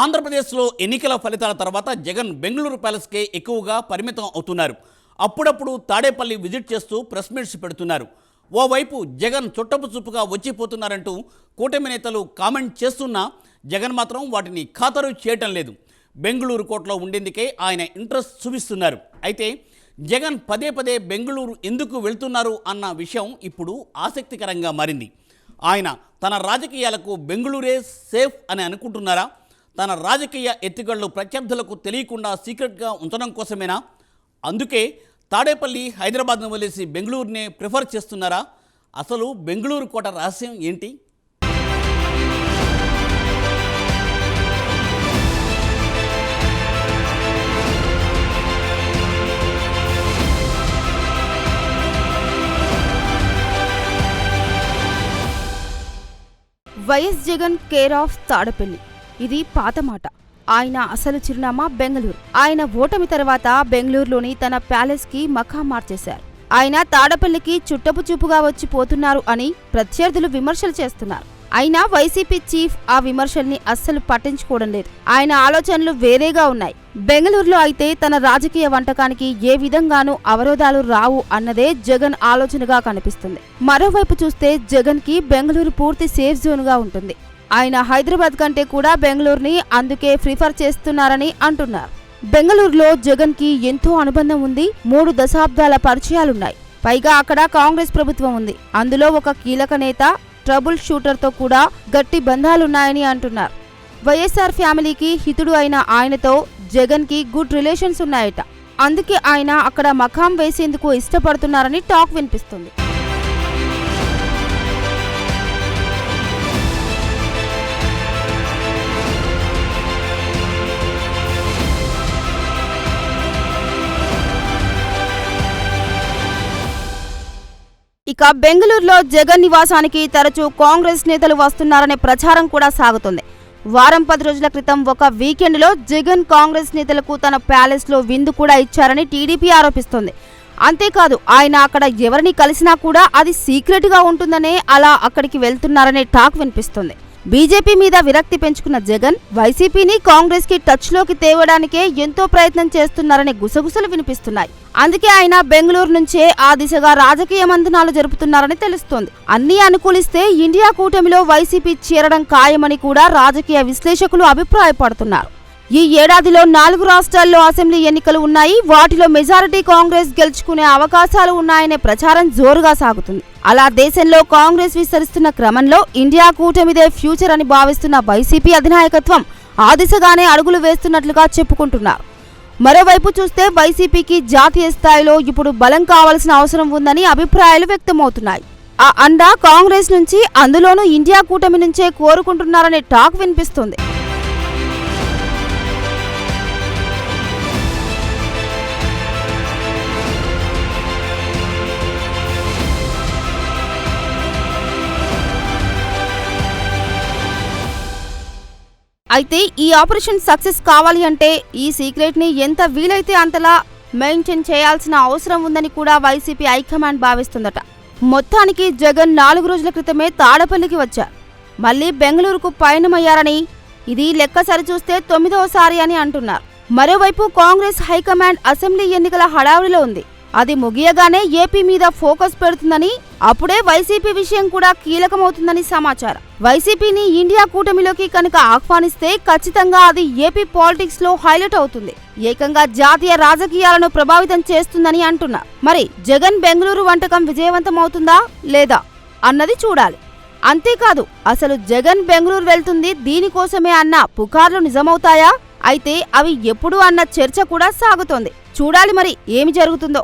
ఆంధ్రప్రదేశ్లో ఎన్నికల ఫలితాల తర్వాత జగన్ బెంగళూరు ప్యాలెస్కే ఎక్కువగా పరిమితం అవుతున్నారు. అప్పుడప్పుడు తాడేపల్లి విజిట్ చేస్తూ ప్రెస్ మీట్స్ పెడుతున్నారు. ఓవైపు జగన్ చుట్టపు చూపుగా వచ్చిపోతున్నారంటూ కూటమి నేతలు కామెంట్ చేస్తున్నా జగన్ మాత్రం వాటిని ఖాతరు చేయటం లేదు. బెంగళూరు కోటలో ఉండేందుకే ఆయన ఇంట్రెస్ట్ చూపిస్తున్నారు. అయితే జగన్ పదే పదే బెంగళూరు ఎందుకు వెళ్తున్నారు అన్న విషయం ఇప్పుడు ఆసక్తికరంగా మారింది. ఆయన తన రాజకీయాలకు బెంగళూరే సేఫ్ అని అనుకుంటున్నారా? తన రాజకీయ ఎత్తుగడలు ప్రత్యర్థులకు తెలియకుండా సీక్రెట్గా ఉంచడం కోసమేనా? అందుకే తాడేపల్లి హైదరాబాద్ను వదిలేసి బెంగళూరునే ప్రిఫర్ చేస్తున్నారా? అసలు బెంగళూరు కోట రహస్యం ఏంటి? YS Jagan care of Tadepalli. ఇది పాత మాట. ఆయన అసలు చిరునామా బెంగళూరు. ఆయన ఓటమి తర్వాత బెంగళూరులోని తన ప్యాలెస్ కి మకాం మార్చేశారు. ఆయన తాడపల్లికి చుట్టపు చూపుగా వచ్చి పోతున్నారు అని ప్రత్యర్థులు విమర్శలు చేస్తున్నారు. అయినా వైసీపీ చీఫ్ ఆ విమర్శల్ని అస్సలు పట్టించుకోవడం లేదు. ఆయన ఆలోచనలు వేరేగా ఉన్నాయి. బెంగళూరులో అయితే తన రాజకీయ వంటకానికి ఏ విధంగానూ అవరోధాలు రావు అన్నదే జగన్ ఆలోచనగా కనిపిస్తుంది. మరోవైపు చూస్తే జగన్ కి బెంగళూరు పూర్తి సేఫ్ జోన్ గా ఉంటుంది. ఆయన హైదరాబాద్ కంటే కూడా బెంగళూరుని అందుకే ప్రిఫర్ చేస్తున్నారని అంటున్నారు. బెంగళూరులో జగన్ కి ఎంతో అనుబంధం ఉంది. 3 దశాబ్దాల పరిచయాలున్నాయి. పైగా అక్కడ కాంగ్రెస్ ప్రభుత్వం ఉంది. అందులో ఒక కీలక నేత ట్రబుల్ షూటర్తో కూడా గట్టి బంధాలున్నాయని అంటున్నారు. వైఎస్ఆర్ ఫ్యామిలీకి హితుడు అయిన ఆయనతో జగన్ కి గుడ్ రిలేషన్స్ ఉన్నాయట. అందుకే ఆయన అక్కడ మకాం వేసేందుకు ఇష్టపడుతున్నారని టాక్ వినిపిస్తుంది. ఇక బెంగళూరులో జగన్ నివాసానికి తరచూ కాంగ్రెస్ నేతలు వస్తున్నారనే ప్రచారం కూడా సాగుతుంది. వారం 10 రోజుల క్రితం ఒక వీకెండ్లో జగన్ కాంగ్రెస్ నేతలకు తన ప్యాలెస్లో విందు కూడా ఇచ్చారని టీడీపీ ఆరోపిస్తోంది. అంతేకాదు ఆయన అక్కడ ఎవరిని కలిసినా కూడా అది సీక్రెట్గా ఉంటుందనే అలా అక్కడికి వెళ్తున్నారనే టాక్ వినిపిస్తుంది. బీజేపీ మీద విరక్తి పెంచుకున్న జగన్ వైసీపీని కాంగ్రెస్ కి టచ్ లోకి తేవడానికే ఎంతో ప్రయత్నం చేస్తున్నారనే గుసగుసలు వినిపిస్తున్నాయి. అందుకే ఆయన బెంగళూరు నుంచే ఆ దిశగా రాజకీయ మంథనాలు జరుపుతున్నారని తెలుస్తోంది. అన్నీ అనుకూలిస్తే ఇండియా కూటమిలో వైసీపీ చేరడం ఖాయమని కూడా రాజకీయ విశ్లేషకులు అభిప్రాయపడుతున్నారు. ఈ ఏడాదిలో 4 రాష్ట్రాల్లో అసెంబ్లీ ఎన్నికలు ఉన్నాయి. వాటిలో మెజారిటీ కాంగ్రెస్ గెలుచుకునే అవకాశాలు ఉన్నాయనే ప్రచారం జోరుగా సాగుతుంది. అలా దేశంలో కాంగ్రెస్ విస్తరిస్తున్న క్రమంలో ఇండియా కూటమిదే ఫ్యూచర్ అని భావిస్తున్న వైసీపీ అధినాయకత్వం ఆ దిశగానే అడుగులు వేస్తున్నట్లుగా చెప్పుకుంటున్నారు. మరోవైపు చూస్తే వైసీపీకి జాతీయ స్థాయిలో ఇప్పుడు బలం కావాల్సిన అవసరం ఉందని అభిప్రాయాలు వ్యక్తమవుతున్నాయి. ఆ అండ కాంగ్రెస్ నుంచి, అందులోనూ ఇండియా కూటమి నుంచే కోరుకుంటున్నారనే టాక్ వినిపిస్తుంది. అయితే ఈ ఆపరేషన్ సక్సెస్ కావాలి అంటే ఈ సీక్రెట్ ని ఎంత వీలైతే అంతలా మెయింటైన్ చేయాల్సిన అవసరం ఉందని కూడా వైసీపీ హైకమాండ్ భావిస్తుందట. మొత్తానికి జగన్ 4 రోజుల క్రితమే తాడపల్లికి వచ్చారు. మళ్లీ బెంగళూరుకు పయనమయ్యారని, ఇది లెక్క సరిచూస్తే 9వసారి అని అంటున్నారు. మరోవైపు కాంగ్రెస్ హైకమాండ్ అసెంబ్లీ ఎన్నికల హడావుడిలో ఉంది. అది ముగియగానే ఏపీ మీద ఫోకస్ పెడుతుందని, అప్పుడే వైసీపీ విషయం కూడా కీలకమవుతుందని సమాచారం. వైసీపీని ఇండియా కూటమిలోకి కనుక ఆహ్వానిస్తే ఖచ్చితంగా అది ఏపీ పాలిటిక్స్ లో హైలైట్ అవుతుంది. ఏకంగా జాతీయ రాజకీయాలను ప్రభావితం చేస్తుందని అంటున్నారు. మరి జగన్ బెంగళూరు వంటకం విజయవంతమవుతుందా లేదా అన్నది చూడాలి. అంతేకాదు అసలు జగన్ బెంగళూరు వెళ్తుంది దీనికోసమే అన్న పుకార్లు నిజమవుతాయా? అయితే అవి ఎప్పుడు అన్న చర్చ కూడా సాగుతోంది. చూడాలి మరి ఏమి జరుగుతుందో.